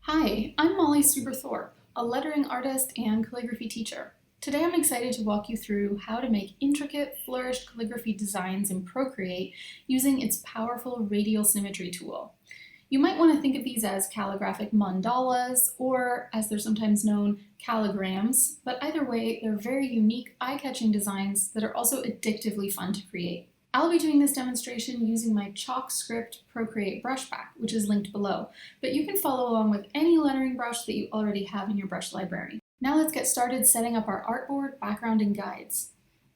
Hi, I'm Molly Suber Thorpe, a lettering artist and calligraphy teacher. Today I'm excited to walk you through how to make intricate, flourished calligraphy designs in Procreate using its powerful radial symmetry tool. You might want to think of these as calligraphic mandalas, or as they're sometimes known, calligrams, but either way, they're very unique, eye-catching designs that are also addictively fun to create. I'll be doing this demonstration using my ChalkScript Procreate brush pack, which is linked below, but you can follow along with any lettering brush that you already have in your brush library. Now let's get started setting up our artboard, background, and guides.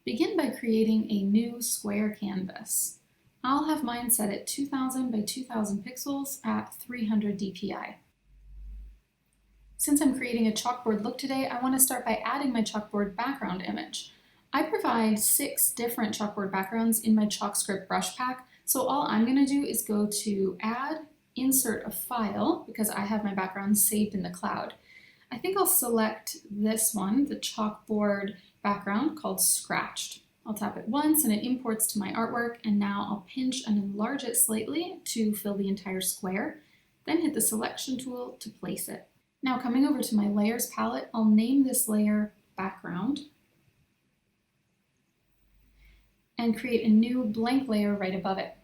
Begin by creating a new square canvas. I'll have mine set at 2000 by 2000 pixels at 300 dpi. Since I'm creating a chalkboard look today, I want to start by adding my chalkboard background image. I provide 6 different chalkboard backgrounds in my ChalkScript brush pack, so all I'm going to do is go to Add, Insert a File, because I have my background saved in the cloud. I think I'll select this one, the chalkboard background called Scratched. I'll tap it once and it imports to my artwork, and now I'll pinch and enlarge it slightly to fill the entire square, then hit the selection tool to place it. Now coming over to my layers palette, I'll name this layer Background and create a new blank layer right above it.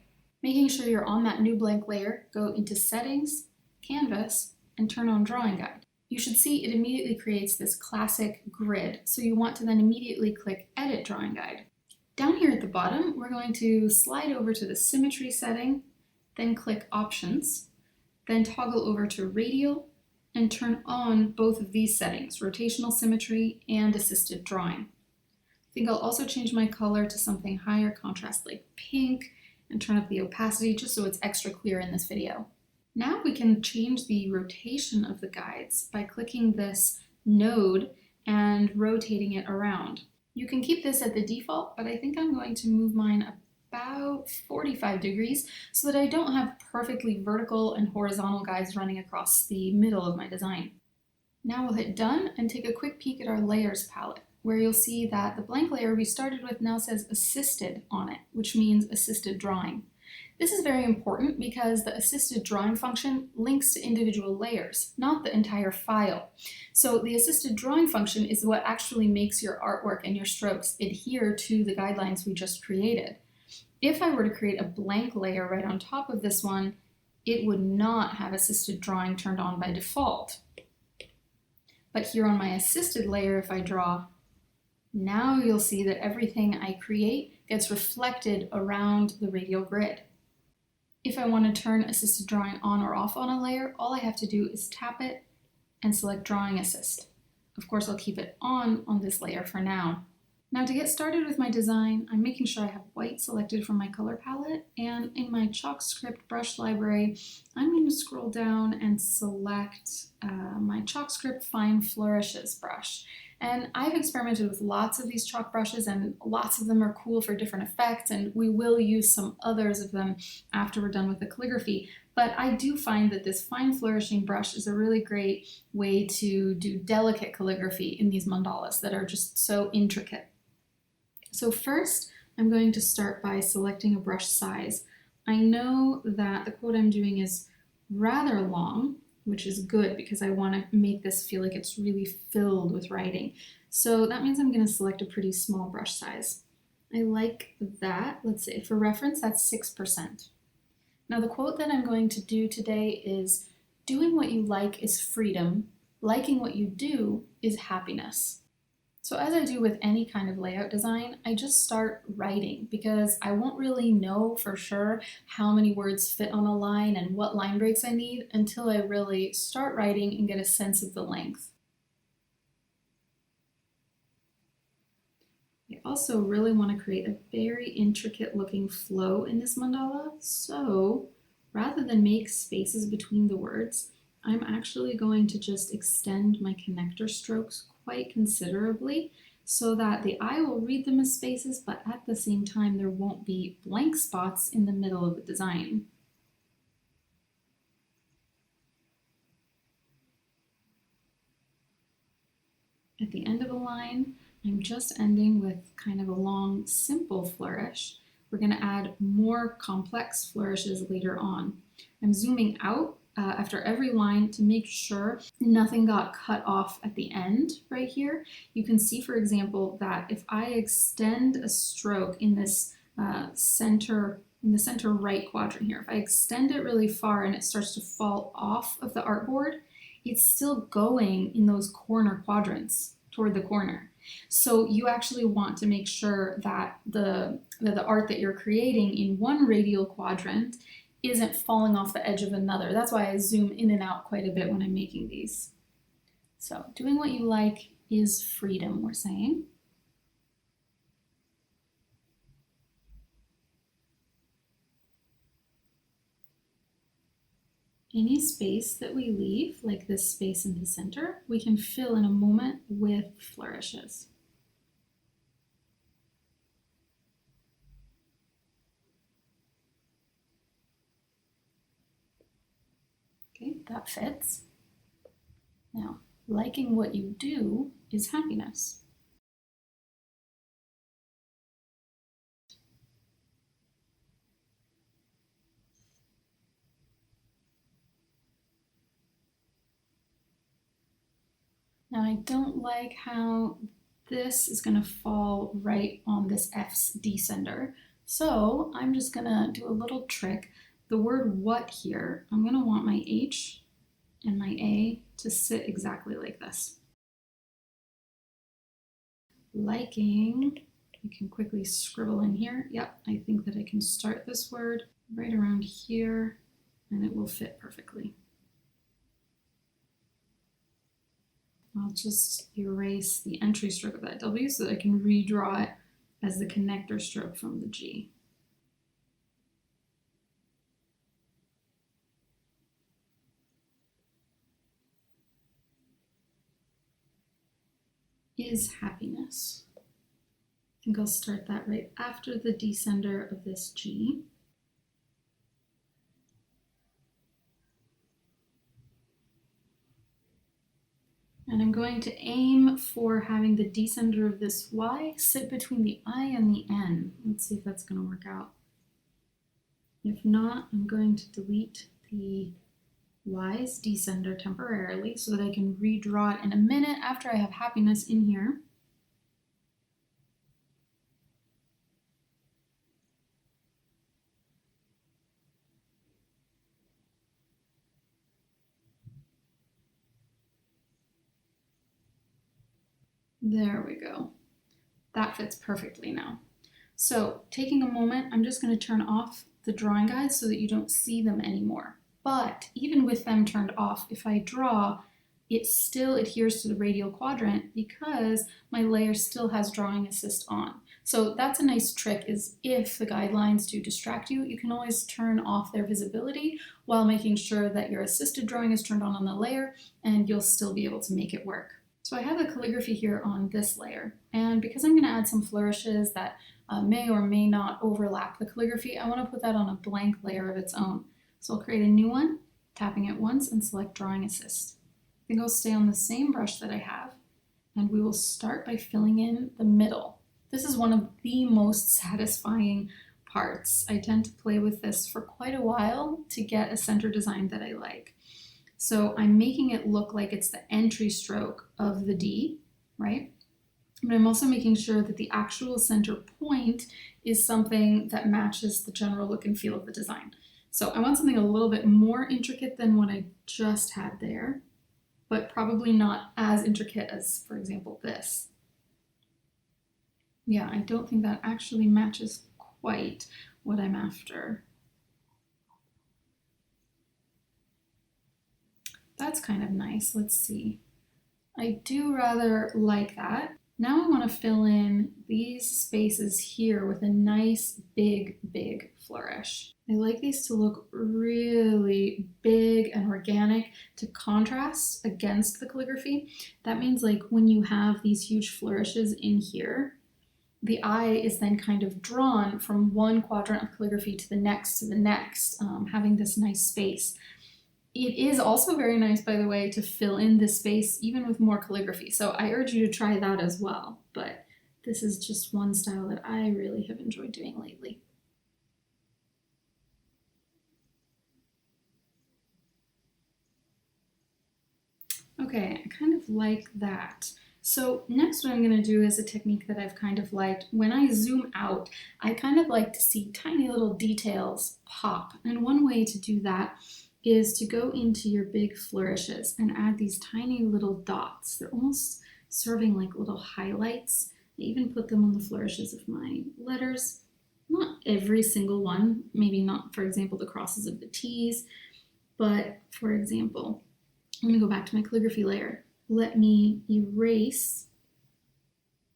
Making sure you're on that new blank layer, go into Settings, Canvas, and turn on Drawing Guide. You should see it immediately creates this classic grid, so you want to then immediately click Edit Drawing Guide. Down here at the bottom, we're going to slide over to the Symmetry setting, then click Options, then toggle over to Radial, and turn on both of these settings, Rotational Symmetry and Assisted Drawing. I think I'll also change my color to something higher contrast like pink and turn up the opacity just so it's extra clear in this video. Now we can change the rotation of the guides by clicking this node and rotating it around. You can keep this at the default, but I think I'm going to move mine about 45 degrees so that I don't have perfectly vertical and horizontal guides running across the middle of my design. Now we'll hit Done and take a quick peek at our Layers palette, where you'll see that the blank layer we started with now says Assisted on it, which means assisted drawing. This is very important because the assisted drawing function links to individual layers, not the entire file. So the assisted drawing function is what actually makes your artwork and your strokes adhere to the guidelines we just created. If I were to create a blank layer right on top of this one, it would not have assisted drawing turned on by default. But here on my assisted layer, if I draw, now you'll see that everything I create gets reflected around the radial grid. If I want to turn assisted drawing on or off on a layer, all I have to do is tap it and select Drawing Assist. Of course, I'll keep it on this layer for now. Now to get started with my design, I'm making sure I have white selected from my color palette, and in my ChalkScript brush library, I'm going to scroll down and select my ChalkScript Fine Flourishes brush. And I've experimented with lots of these chalk brushes, and lots of them are cool for different effects, and we will use some others of them after we're done with the calligraphy. But I do find that this fine flourishing brush is a really great way to do delicate calligraphy in these mandalas that are just so intricate. So first, I'm going to start by selecting a brush size. I know that the quote I'm doing is rather long, which is good because I want to make this feel like it's really filled with writing. So that means I'm going to select a pretty small brush size. I like that. Let's say for reference, that's 6%. Now the quote that I'm going to do today is, "Doing what you like is freedom. Liking what you do is happiness." So as I do with any kind of layout design, I just start writing because I won't really know for sure how many words fit on a line and what line breaks I need until I really start writing and get a sense of the length. I also really want to create a very intricate looking flow in this mandala, so rather than make spaces between the words, I'm actually going to just extend my connector strokes quite considerably so that the eye will read them as spaces, but at the same time there won't be blank spots in the middle of the design. At the end of a line, I'm just ending with kind of a long, simple flourish. We're going to add more complex flourishes later on. I'm zooming out after every line to make sure nothing got cut off at the end right here. You can see, for example, that if I extend a stroke in this center right quadrant here, if I extend it really far and it starts to fall off of the artboard, it's still going in those corner quadrants toward the corner. So you actually want to make sure that the art that you're creating in one radial quadrant isn't falling off the edge of another. That's why I zoom in and out quite a bit when I'm making these. So doing what you like is freedom, we're saying. Any space that we leave, like this space in the center, we can fill in a moment with flourishes. Okay, that fits. Now, liking what you do is happiness. Now, I don't like how this is going to fall right on this F's descender. So I'm just going to do a little trick. The word what here, I'm going to want my H and my A to sit exactly like this. Liking, you can quickly scribble in here. Yep, I think that I can start this word right around here and it will fit perfectly. I'll just erase the entry stroke of that W so that I can redraw it as the connector stroke from the G. Is happiness. I think I'll start that right after the descender of this G. And I'm going to aim for having the descender of this Y sit between the I and the N. Let's see if that's going to work out. If not, I'm going to delete the Y's descender temporarily so that I can redraw it in a minute after I have happiness in here. There we go. That fits perfectly now. So taking a moment, I'm just going to turn off the drawing guides so that you don't see them anymore. But even with them turned off, if I draw, it still adheres to the radial quadrant because my layer still has drawing assist on. So that's a nice trick, is if the guidelines do distract you, you can always turn off their visibility while making sure that your assisted drawing is turned on the layer, and you'll still be able to make it work. So I have the calligraphy here on this layer, and because I'm going to add some flourishes that may or may not overlap the calligraphy, I want to put that on a blank layer of its own. So I'll create a new one, tapping it once and select Drawing Assist. I think I'll stay on the same brush that I have, and we will start by filling in the middle. This is one of the most satisfying parts. I tend to play with this for quite a while to get a center design that I like. So I'm making it look like it's the entry stroke of the D, right? But I'm also making sure that the actual center point is something that matches the general look and feel of the design. So I want something a little bit more intricate than what I just had there, but probably not as intricate as, for example, this. Yeah, I don't think that actually matches quite what I'm after. That's kind of nice. Let's see. I do rather like that. Now I want to fill in these spaces here with a nice big flourish. I like these to look really big and organic to contrast against the calligraphy. That means like when you have these huge flourishes in here, the eye is then kind of drawn from one quadrant of calligraphy to the next, having this nice space. It is also very nice, by the way, to fill in this space even with more calligraphy. So I urge you to try that as well. But this is just one style that I really have enjoyed doing lately. Okay, I kind of like that. So next what I'm going to do is a technique that I've kind of liked. When I zoom out, I kind of like to see tiny little details pop. And one way to do that is to go into your big flourishes and add these tiny little dots. They're almost serving like little highlights. I even put them on the flourishes of my letters. Not every single one, maybe not, for example, the crosses of the T's, but for example, I'm going to go back to my calligraphy layer. Let me erase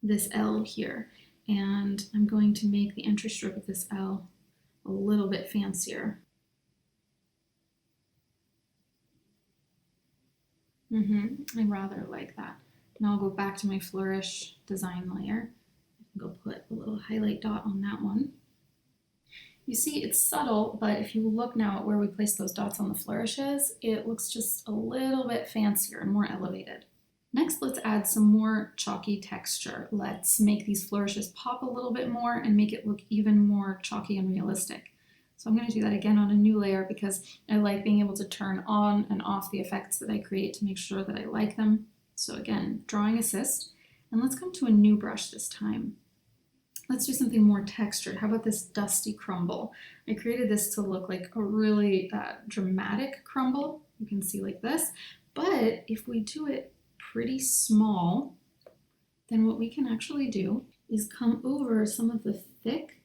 this L here, and I'm going to make the entry stroke of this L a little bit fancier. I rather like that. Now I'll go back to my flourish design layer. Go put a little highlight dot on that one. You see, it's subtle, but if you look now at where we place those dots on the flourishes, it looks just a little bit fancier and more elevated. Next, let's add some more chalky texture. Let's make these flourishes pop a little bit more and make it look even more chalky and realistic. So I'm going to do that again on a new layer because I like being able to turn on and off the effects that I create to make sure that I like them. So again, drawing assist, and let's come to a new brush this time. Let's do something more textured. How about this dusty crumble? I created this to look like a really dramatic crumble. You can see like this, but if we do it pretty small, then what we can actually do is come over some of the thick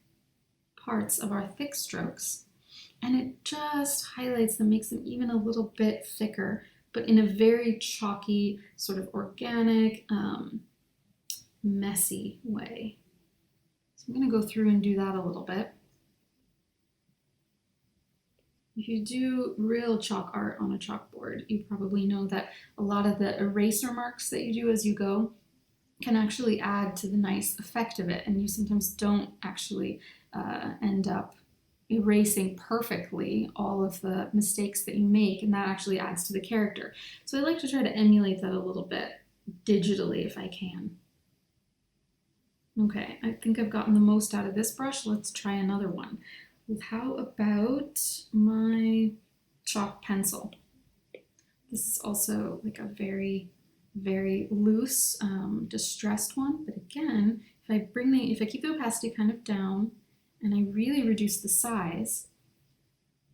parts of our thick strokes, and it just highlights them, makes them even a little bit thicker, but in a very chalky, sort of organic, messy way. So I'm going to go through and do that a little bit. If you do real chalk art on a chalkboard, you probably know that a lot of the eraser marks that you do as you go can actually add to the nice effect of it, and you sometimes don't actually end up erasing perfectly all of the mistakes that you make, and that actually adds to the character. So I like to try to emulate that a little bit digitally if I can. Okay, I think I've gotten the most out of this brush. Let's try another one. How about my chalk pencil? This is also like a very, very loose, distressed one. But again, if I keep the opacity kind of down and I really reduce the size,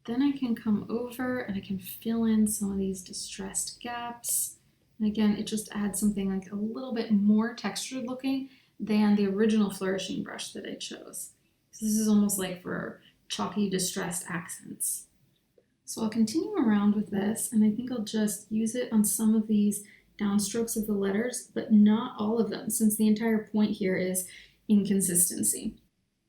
then I can come over and I can fill in some of these distressed gaps. And again, it just adds something like a little bit more textured looking than the original flourishing brush that I chose. So this is almost like for chalky distressed accents. So I'll continue around with this, and I think I'll just use it on some of these downstrokes of the letters, but not all of them, since the entire point here is inconsistency.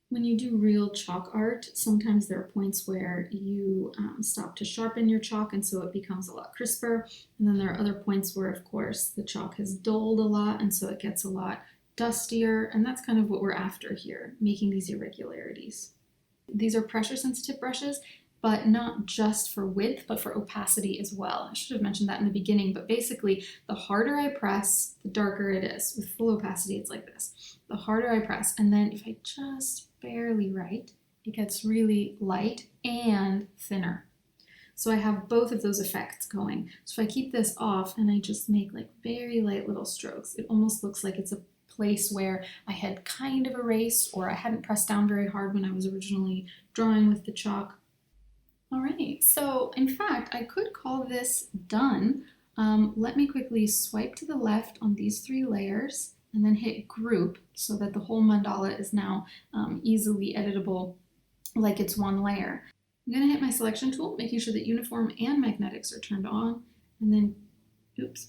When you do real chalk art, sometimes there are points where you stop to sharpen your chalk, and so it becomes a lot crisper. And then there are other points where, of course, the chalk has dulled a lot, and so it gets a lot dustier, and that's kind of what we're after here, making these irregularities. These are pressure sensitive brushes, but not just for width, but for opacity as well. I should have mentioned that in the beginning, but basically the harder I press, the darker it is. With full opacity, it's like this. The harder I press, and then if I just barely right, it gets really light and thinner. So I have both of those effects going. So if I keep this off and I just make like very light little strokes, it almost looks like it's a place where I had kind of erased, or I hadn't pressed down very hard when I was originally drawing with the chalk. All right, so in fact, I could call this done. Let me quickly swipe to the left on these 3 layers and then hit group so that the whole mandala is now easily editable like it's one layer. I'm going to hit my selection tool, making sure that uniform and magnetics are turned on, and then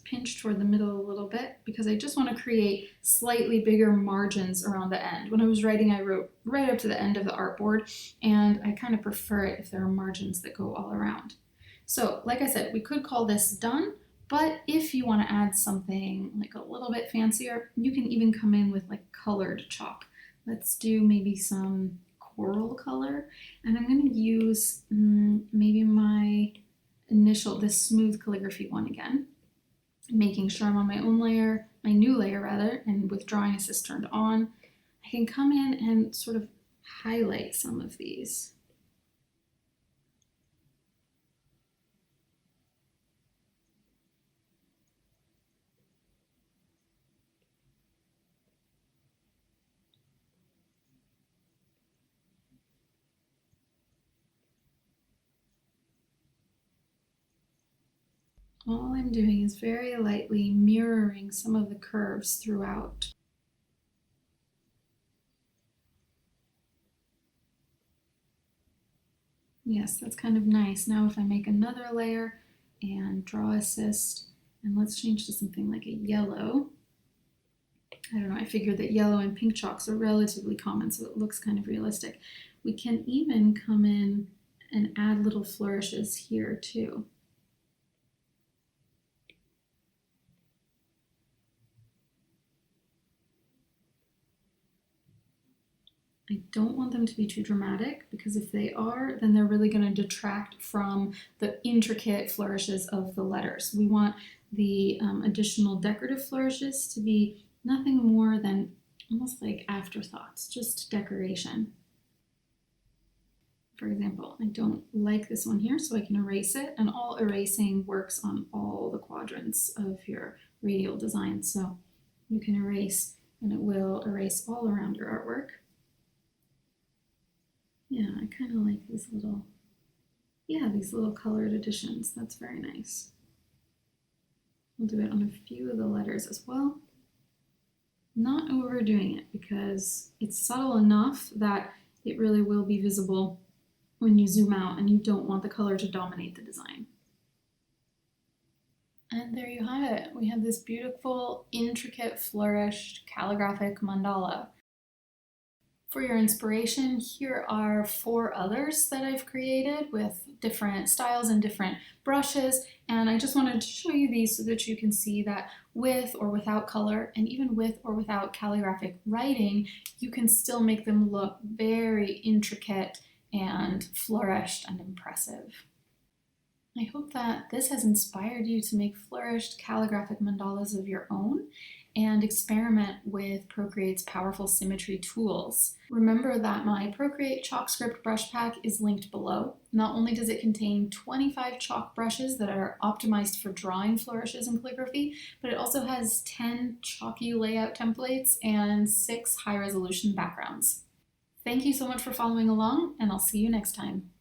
pinch toward the middle a little bit because I just want to create slightly bigger margins around the end. When I was writing, I wrote right up to the end of the artboard, and I kind of prefer it if there are margins that go all around. So like I said, we could call this done, but if you want to add something like a little bit fancier, you can even come in with like colored chalk. Let's do maybe some coral color, and I'm going to use maybe my this smooth calligraphy one again, making sure I'm on my own layer, my new layer rather, and with drawing assist turned on. I can come in and sort of highlight some of these. All I'm doing is very lightly mirroring some of the curves throughout. Yes, that's kind of nice. Now if I make another layer and draw assist, and let's change to something like a yellow. I don't know, I figured that yellow and pink chalks are relatively common, so it looks kind of realistic. We can even come in and add little flourishes here too. I don't want them to be too dramatic, because if they are, then they're really going to detract from the intricate flourishes of the letters. We want the additional decorative flourishes to be nothing more than almost like afterthoughts, just decoration. For example, I don't like this one here, so I can erase it, and all erasing works on all the quadrants of your radial design. So you can erase, and it will erase all around your artwork. Yeah, I kind of like these little colored additions. That's very nice. We'll do it on a few of the letters as well. Not overdoing it, because it's subtle enough that it really will be visible when you zoom out, and you don't want the color to dominate the design. And there you have it. We have this beautiful, intricate, flourished calligraphic mandala. For your inspiration, here are 4 others that I've created with different styles and different brushes, and I just wanted to show you these so that you can see that with or without color, and even with or without calligraphic writing, you can still make them look very intricate and flourished and impressive. I hope that this has inspired you to make flourished calligraphic mandalas of your own and experiment with Procreate's powerful symmetry tools. Remember that my Procreate chalk script brush pack is linked below. Not only does it contain 25 chalk brushes that are optimized for drawing flourishes in calligraphy, but it also has 10 chalky layout templates and 6 high-resolution backgrounds. Thank you so much for following along, and I'll see you next time.